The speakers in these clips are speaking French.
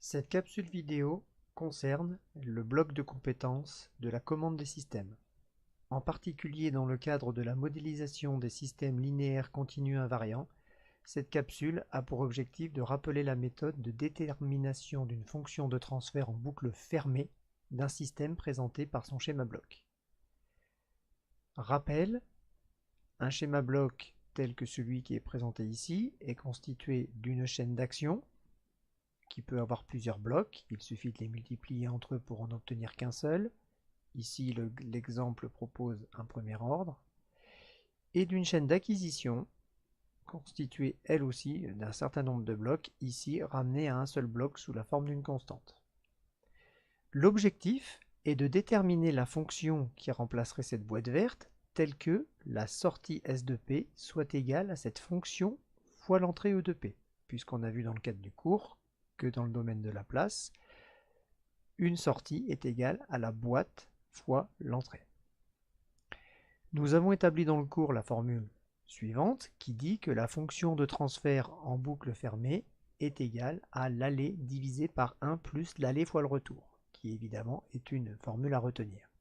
Cette capsule vidéo concerne le bloc de compétences de la commande des systèmes. En particulier dans le cadre de la modélisation des systèmes linéaires continus invariants, cette capsule a pour objectif de rappeler la méthode de détermination d'une fonction de transfert en boucle fermée d'un système présenté par son schéma bloc. Rappel, un schéma bloc tel que celui qui est présenté ici est constitué d'une chaîne d'actions qui peut avoir plusieurs blocs, il suffit de les multiplier entre eux pour en obtenir qu'un seul. Ici, l'exemple propose un premier ordre, et d'une chaîne d'acquisition constituée elle aussi d'un certain nombre de blocs, ici ramenée à un seul bloc sous la forme d'une constante. L'objectif est de déterminer la fonction qui remplacerait cette boîte verte telle que la sortie S de P soit égale à cette fonction fois l'entrée E de P, puisqu'on a vu dans le cadre du cours que dans le domaine de Laplace, une sortie est égale à la boîte fois l'entrée. Nous avons établi dans le cours la formule suivante qui dit que la fonction de transfert en boucle fermée est égale à l'aller divisé par 1 plus l'aller fois le retour, qui évidemment est une formule à retenir.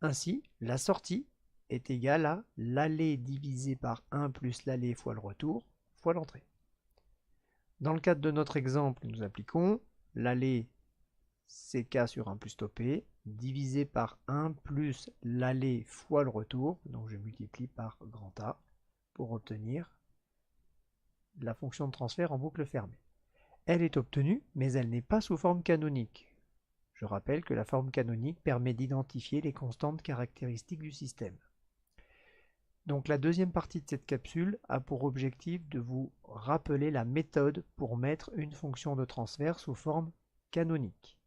Ainsi, la sortie est égale à l'aller divisé par 1 plus l'aller fois le retour fois l'entrée. Dans le cadre de notre exemple, nous appliquons l'aller c'est k sur 1 plus tau p divisé par 1 plus l'aller fois le retour, donc je multiplie par grand A pour obtenir la fonction de transfert en boucle fermée. Elle est obtenue, mais elle n'est pas sous forme canonique. Je rappelle que la forme canonique permet d'identifier les constantes caractéristiques du système. Donc la deuxième partie de cette capsule a pour objectif de vous rappeler la méthode pour mettre une fonction de transfert sous forme canonique.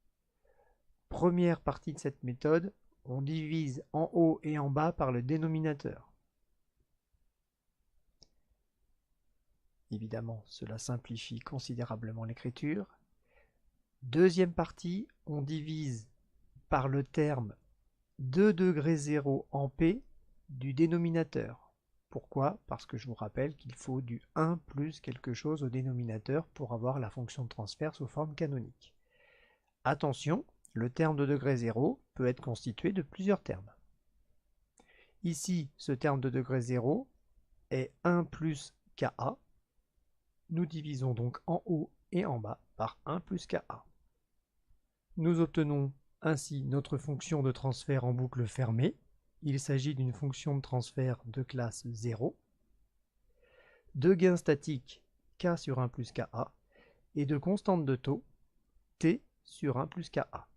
Première partie de cette méthode, on divise en haut et en bas par le dénominateur. Évidemment, cela simplifie considérablement l'écriture. Deuxième partie, on divise par le terme 2 degrés 0 en P du dénominateur. Pourquoi? Parce que je vous rappelle qu'il faut du 1 plus quelque chose au dénominateur pour avoir la fonction de transfert sous forme canonique. Attention, le terme de degré 0 peut être constitué de plusieurs termes. Ici, ce terme de degré 0 est 1 plus Ka. Nous divisons donc en haut et en bas par 1 plus Ka. Nous obtenons ainsi notre fonction de transfert en boucle fermée. Il s'agit d'une fonction de transfert de classe 0, de gain statique K sur 1 plus Ka, et de constante de taux T sur 1 plus Ka.